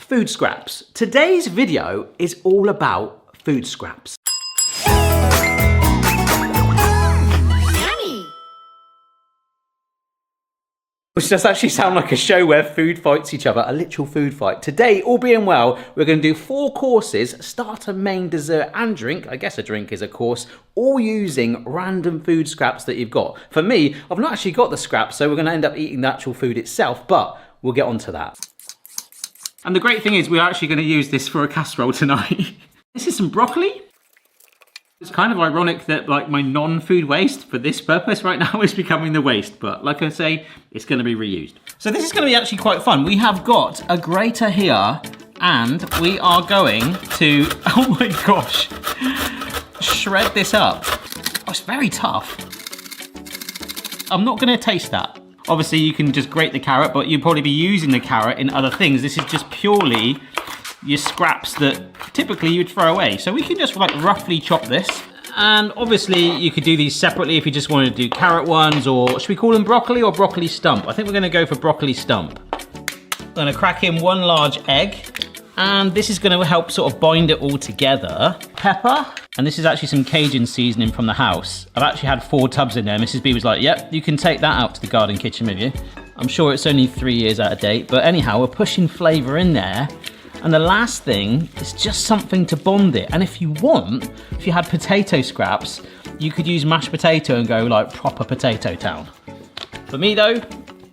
food scraps. Today's video is all about food scraps. Which does actually sound like a show where food fights each other, a literal food fight. Today, all being well, we're going to do 4 courses, starter, main, dessert and drink. I guess a drink is a course, all using random food scraps that you've got. For me, I've not actually got the scraps, so we're going to end up eating the actual food itself, but we'll get onto that. And the great thing is we're actually going to use this for a casserole tonight. This is some broccoli. It's kind of ironic that like my non-food waste for this purpose right now is becoming the waste, but like I say, it's going to be reused. So this is going to be actually quite fun. We have got a grater here and we are going to, oh my gosh, shred this up. Oh, it's very tough. I'm not going to taste that. Obviously you can just grate the carrot, but you'll probably be using the carrot in other things. This is just purely your scraps that typically you'd throw away. So we can just like roughly chop this. And obviously you could do these separately if you just wanted to do carrot ones, or should we call them broccoli or broccoli stump? I think we're gonna go for broccoli stump. I'm gonna crack in 1 large egg, and this is gonna help sort of bind it all together. Pepper, and this is actually some Cajun seasoning from the house. I've actually had 4 tubs in there. Mrs. B was like, yep, you can take that out to the garden kitchen with you. I'm sure it's only 3 years out of date, but anyhow, we're pushing flavor in there. And the last thing is just something to bond it. And if you want, if you had potato scraps, you could use mashed potato and go like proper potato town. For me though,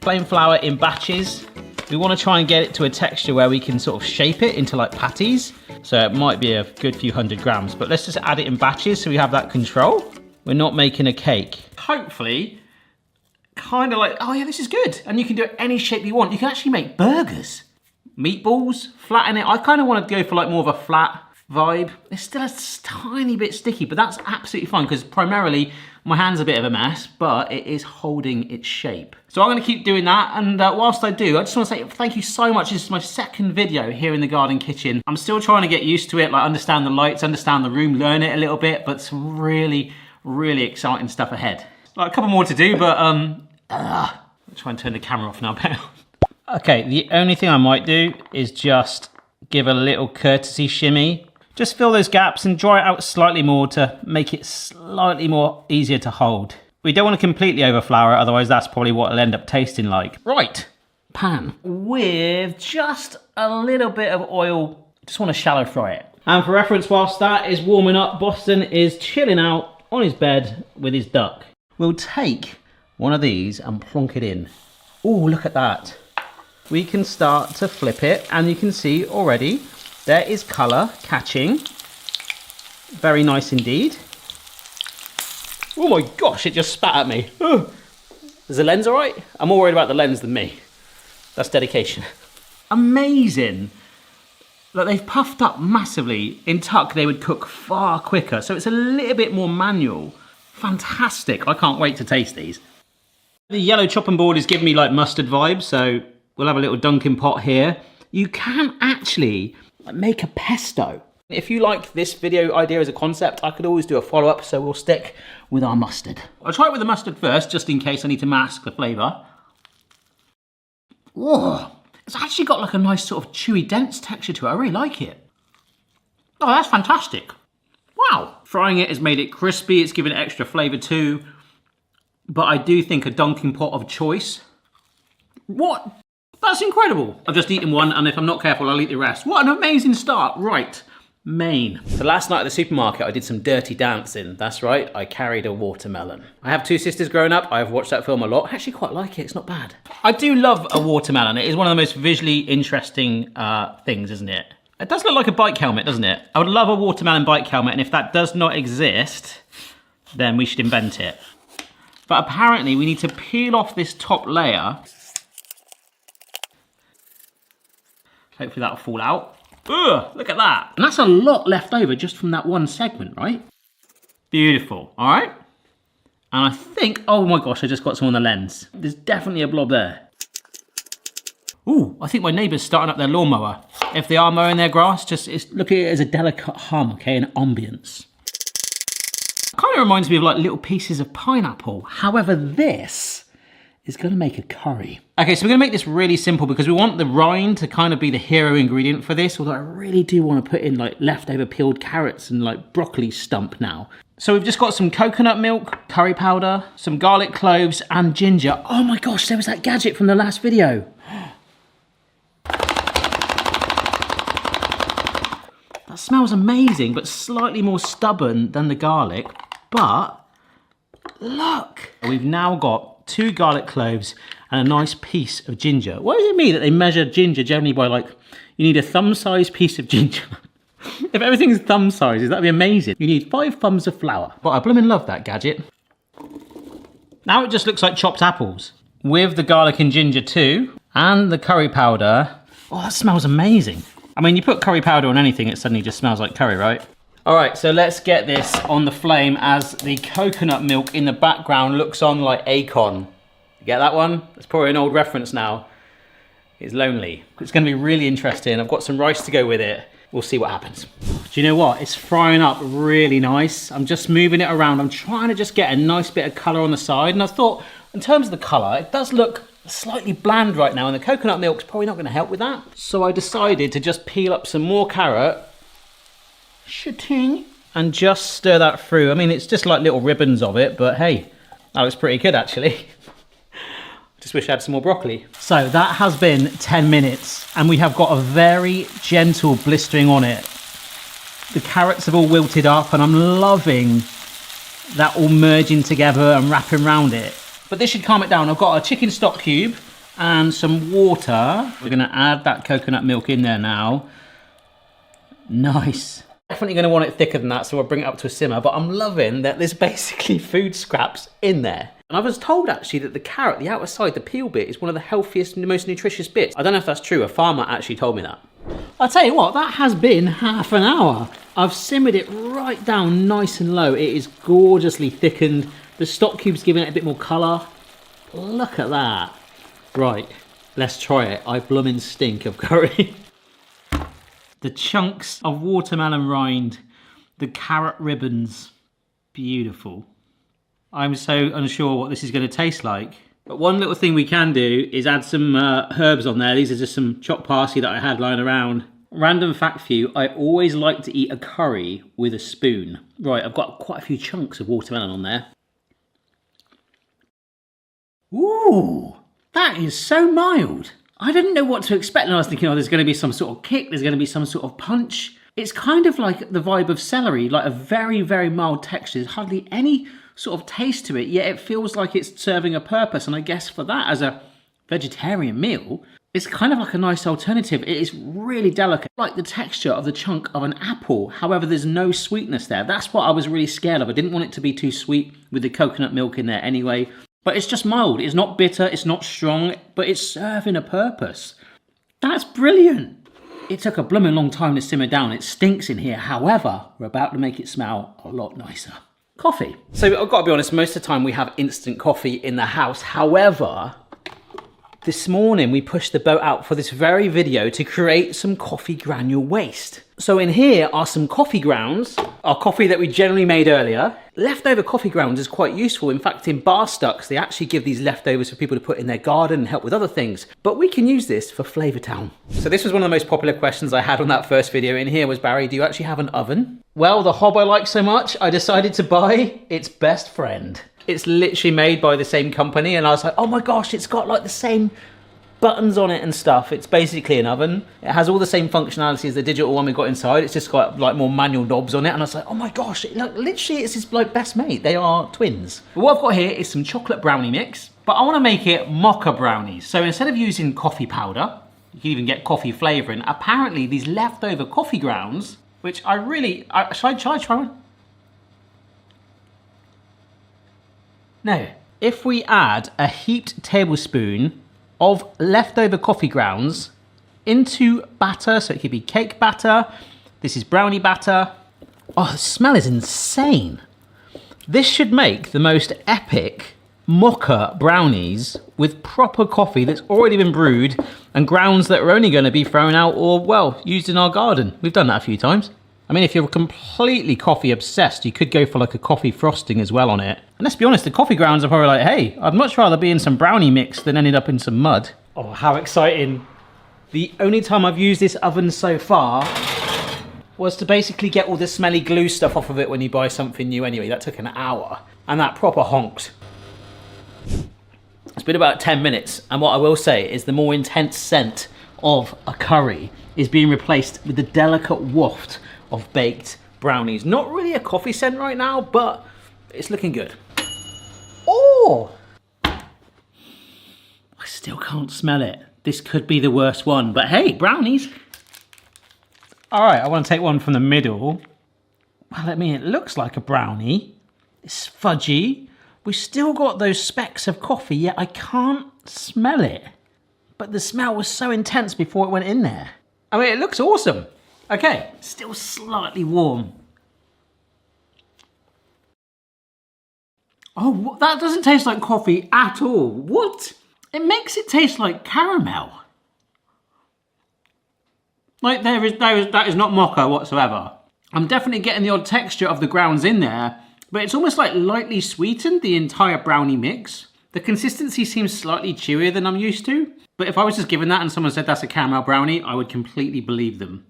plain flour in batches. We want to try and get it to a texture where we can sort of shape it into like patties. So it might be a good few 100 grams, but let's just add it in batches so we have that control. We're not making a cake. Hopefully, kind of like, oh yeah, this is good. And you can do it any shape you want. You can actually make burgers. Meatballs, flatten it. I kind of want to go for like more of a flat vibe. It's still a tiny bit sticky, but that's absolutely fine because primarily my hand's a bit of a mess, but it is holding its shape. So I'm going to keep doing that, and whilst I do, I just want to say thank you so much. This is my 2nd video here in the garden kitchen. I'm still trying to get used to it, like understand the lights, understand the room, learn it a little bit, but some really, really exciting stuff ahead. Like a couple more to do, but I'll try and turn the camera off now, Ben. Okay, the only thing I might do is just give a little courtesy shimmy. Just fill those gaps and dry it out slightly more to make it slightly more easier to hold. We don't want to completely overflour it, otherwise that's probably what it'll end up tasting like. Right, pan with just a little bit of oil. Just want to shallow fry it. And for reference, whilst that is warming up, Boston is chilling out on his bed with his duck. We'll take one of these and plonk it in. Oh, look at that. We can start to flip it, and you can see already there is colour catching. Very nice indeed. Oh my gosh, it just spat at me. Oh. Is the lens all right? I'm more worried about the lens than me. That's dedication. Amazing. Look, they've puffed up massively. In tuck, they would cook far quicker, so it's a little bit more manual. Fantastic. I can't wait to taste these. The yellow chopping board is giving me like mustard vibes, so we'll have a little Dunkin' pot here. You can actually make a pesto. If you like this video idea as a concept, I could always do a follow-up, so we'll stick with our mustard. I'll try it with the mustard first, just in case I need to mask the flavour. Whoa, it's actually got like a nice sort of chewy, dense texture to it. I really like it. Oh, that's fantastic. Wow. Frying it has made it crispy, it's given it extra flavour too. But I do think a Dunkin' pot of choice. What? That's incredible. I've just eaten one, and if I'm not careful, I'll eat the rest. What an amazing start. Right, main. So last night at the supermarket, I did some dirty dancing. That's right, I carried a watermelon. I have 2 sisters growing up. I've watched that film a lot. I actually quite like it, it's not bad. I do love a watermelon. It is one of the most visually interesting things, isn't it? It does look like a bike helmet, doesn't it? I would love a watermelon bike helmet, and if that does not exist, then we should invent it. But apparently we need to peel off this top layer. Hopefully that'll fall out. Ugh, look at that. And that's a lot left over just from that one segment, right? Beautiful, all right? And I think, oh my gosh, I just got some on the lens. There's definitely a blob there. Ooh, I think my neighbour's starting up their lawnmower. If they are mowing their grass, just look at it as a delicate hum, okay, an ambience. Kind of reminds me of like little pieces of pineapple. However, this is going to make a curry. Okay, so we're going to make this really simple because we want the rind to kind of be the hero ingredient for this, although I really do want to put in like leftover peeled carrots and like broccoli stump now. So we've just got some coconut milk, curry powder, some garlic cloves and ginger. Oh my gosh, there was that gadget from the last video. That smells amazing, but slightly more stubborn than the garlic. But look, we've now got 2 garlic cloves and a nice piece of ginger. What does it mean that they measure ginger generally by like, you need a thumb-sized piece of ginger? If everything's thumb sizes, that'd be amazing. You need 5 thumbs of flour. But I blooming love that gadget. Now it just looks like chopped apples. With the garlic and ginger too, and the curry powder. Oh, that smells amazing. I mean, you put curry powder on anything, it suddenly just smells like curry, right? All right, so let's get this on the flame as the coconut milk in the background looks on like Akon. You get that one? That's probably an old reference now. It's lonely. It's gonna be really interesting. I've got some rice to go with it. We'll see what happens. Do you know what? It's frying up really nice. I'm just moving it around. I'm trying to just get a nice bit of color on the side. And I thought, in terms of the color, it does look slightly bland right now, and the coconut milk's probably not gonna help with that. So I decided to just peel up some more carrot, cha-ting, and just stir that through. I mean, it's just like little ribbons of it, but hey, that looks pretty good actually. Just wish I had some more broccoli. So that has been 10 minutes and we have got a very gentle blistering on it. The carrots have all wilted up and I'm loving that all merging together and wrapping around it. But this should calm it down. I've got a chicken stock cube and some water. We're gonna add that coconut milk in there now. Nice. Definitely gonna want it thicker than that, so I'll bring it up to a simmer, but I'm loving that there's basically food scraps in there. And I was told actually that the carrot, the outer side, the peel bit, is one of the healthiest and the most nutritious bits. I don't know if that's true, a farmer actually told me that. I'll tell you what, that has been half an hour. I've simmered it right down nice and low. It is gorgeously thickened. The stock cube's giving it a bit more colour. Look at that. Right, let's try it. I bloomin' stink of curry. The chunks of watermelon rind, the carrot ribbons, beautiful. I'm so unsure what this is going to taste like. But one little thing we can do is add some herbs on there. These are just some chopped parsley that I had lying around. Random fact for you, I always like to eat a curry with a spoon. Right, I've got quite a few chunks of watermelon on there. Ooh, that is so mild. I didn't know what to expect, and I was thinking, oh, there's going to be some sort of kick, there's going to be some sort of punch. It's kind of like the vibe of celery, like a very, very mild texture. There's hardly any sort of taste to it, yet it feels like it's serving a purpose. And I guess for that, as a vegetarian meal, it's kind of like a nice alternative. It is really delicate, like the texture of the chunk of an apple. However, there's no sweetness there. That's what I was really scared of. I didn't want it to be too sweet with the coconut milk in there anyway. But it's just mild. It's not bitter, it's not strong, but it's serving a purpose. That's brilliant. It took a blooming long time to simmer down. It stinks in here. However, we're about to make it smell a lot nicer. Coffee. So I've got to be honest, most of the time we have instant coffee in the house. However, this morning we pushed the boat out for this very video to create some coffee granule waste. So in here are some coffee grounds, our coffee that we generally made earlier. Leftover coffee grounds is quite useful. In fact, in bar stocks, they actually give these leftovers for people to put in their garden and help with other things. But we can use this for Flavour Town. So this was one of the most popular questions I had on that first video in here was, Barry, do you actually have an oven? Well, the hob I like so much, I decided to buy its best friend. It's literally made by the same company, and I was like, oh my gosh, it's got like the same buttons on it and stuff. It's basically an oven. It has all the same functionality as the digital one we got inside. It's just got like more manual knobs on it, and I was like, oh my gosh, literally it's his like best mate. They are twins. But what I've got here is some chocolate brownie mix, but I want to make it mocha brownies. So instead of using coffee powder, you can even get coffee flavouring. Apparently these leftover coffee grounds, which I really, shall I try one? No. If we add a heaped tablespoon of leftover coffee grounds into batter, so it could be cake batter, this is brownie batter. Oh, the smell is insane. This should make the most epic mocha brownies with proper coffee that's already been brewed and grounds that are only going to be thrown out or, well, used in our garden. We've done that a few times. I mean, if you're completely coffee obsessed, you could go for like a coffee frosting as well on it. And let's be honest, the coffee grounds are probably like, hey, I'd much rather be in some brownie mix than ended up in some mud. Oh, how exciting. The only time I've used this oven so far was to basically get all the smelly glue stuff off of it when you buy something new anyway. That took an hour, and that proper honked. It's been about 10 minutes, and what I will say is the more intense scent of a curry is being replaced with the delicate waft of baked brownies. Not really a coffee scent right now, but it's looking good. Oh! I still can't smell it. This could be the worst one, but hey, brownies. All right, I want to take one from the middle. Well, I mean, it looks like a brownie. It's fudgy. We've still got those specks of coffee, yet I can't smell it. But the smell was so intense before it went in there. I mean, it looks awesome. Okay, still slightly warm. Oh, that doesn't taste like coffee at all. What? It makes it taste like caramel. Like that is not mocha whatsoever. I'm definitely getting the odd texture of the grounds in there, but it's almost like lightly sweetened, the entire brownie mix. The consistency seems slightly chewier than I'm used to, but if I was just given that and someone said that's a caramel brownie, I would completely believe them.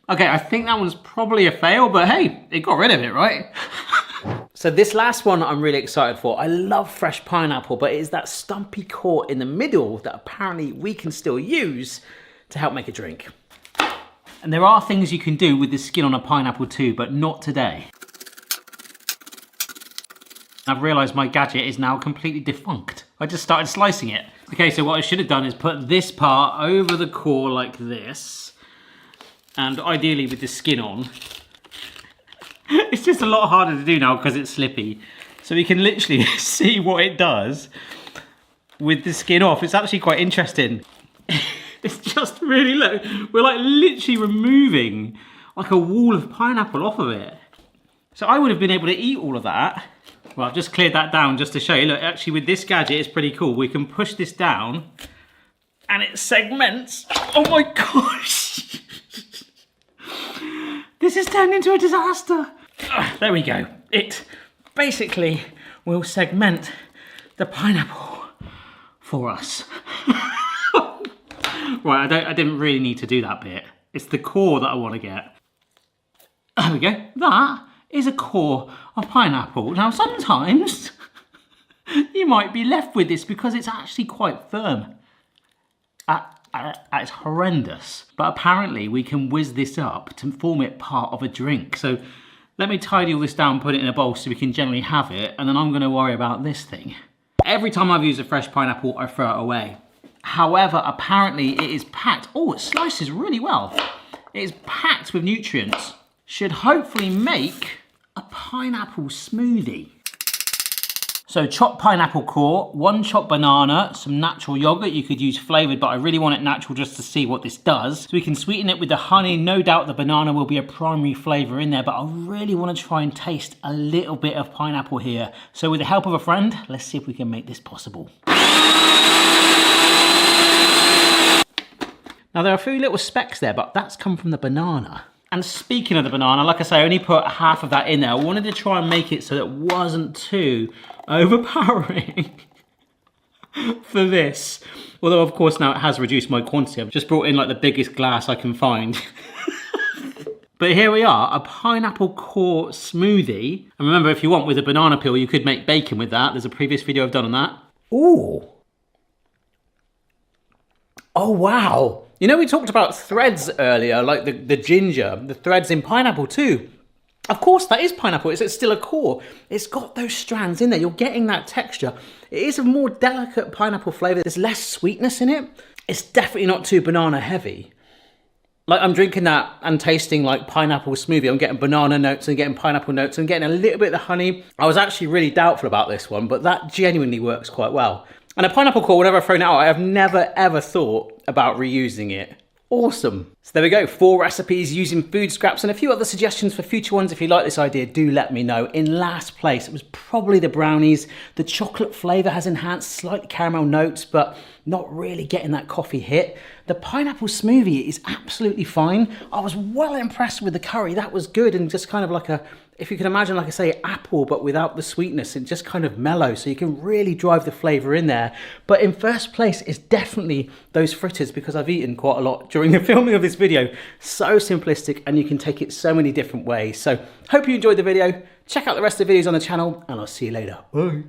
Okay, I think that one's probably a fail, but hey, it got rid of it, right? So this last one I'm really excited for. I love fresh pineapple, but it is that stumpy core in the middle that apparently we can still use to help make a drink. And there are things you can do with the skin on a pineapple too, but not today. I've realized my gadget is now completely defunct. I just started slicing it. Okay, so what I should have done is put this part over the core like this, and ideally with the skin on. It's just a lot harder to do now because it's slippy. So we can literally see what it does with the skin off. It's actually quite interesting. It's just really low. We're like literally removing like a wall of pineapple off of it. So I would have been able to eat all of that. Well, I've just cleared that down just to show you. Look, actually with this gadget, it's pretty cool. We can push this down and it segments. Oh my gosh. This has turned into a disaster. There we go. It basically will segment the pineapple for us. Right, I didn't really need to do that bit. It's the core that I want to get. There we go. That is a core of pineapple. Now, sometimes you might be left with this because it's actually quite firm. It's horrendous. But apparently we can whiz this up to form it part of a drink. So let me tidy all this down, put it in a bowl so we can generally have it, and then I'm going to worry about this thing. Every time I've used a fresh pineapple, I throw it away. However, apparently it is packed. Oh, it slices really well. It is packed with nutrients. Should hopefully make a pineapple smoothie. So chopped pineapple core, 1 chopped banana, some natural yogurt. You could use flavored, but I really want it natural just to see what this does. So we can sweeten it with the honey. No doubt the banana will be a primary flavor in there, but I really want to try and taste a little bit of pineapple here. So with the help of a friend, let's see if we can make this possible. Now there are a few little specks there, but that's come from the banana. And speaking of the banana, like I say, I only put half of that in there. I wanted to try and make it so that it wasn't too overpowering for this. Although of course now it has reduced my quantity. I've just brought in like the biggest glass I can find. But here we are, a pineapple core smoothie. And remember, if you want with a banana peel, you could make bacon with that. There's a previous video I've done on that. Ooh. Oh, wow. You know, we talked about threads earlier, like the ginger, the threads in pineapple too. Of course, that is pineapple. It's still a core. It's got those strands in there. You're getting that texture. It is a more delicate pineapple flavor. There's less sweetness in it. It's definitely not too banana heavy. Like I'm drinking that and tasting like pineapple smoothie. I'm getting banana notes and getting pineapple notes and getting a little bit of the honey. I was actually really doubtful about this one, but that genuinely works quite well. And a pineapple core, whenever I've thrown it out, I have never ever thought about reusing it Awesome. So there we go, 4 recipes using food scraps and a few other suggestions for future ones. If you like this idea, do let me know. In last place, it was probably the brownies. The chocolate flavour has enhanced slightly caramel notes, but not really getting that coffee hit. The pineapple smoothie is absolutely fine. I was well impressed with the curry. That was good, and just kind of like a, if you can imagine, like I say, apple, but without the sweetness, and just kind of mellow, so you can really drive the flavour in there. But in first place is definitely those fritters, because I've eaten quite a lot during the filming of this video. So simplistic, and you can take it so many different ways. So hope you enjoyed the video. Check out the rest of the videos on the channel, and I'll see you later. Bye.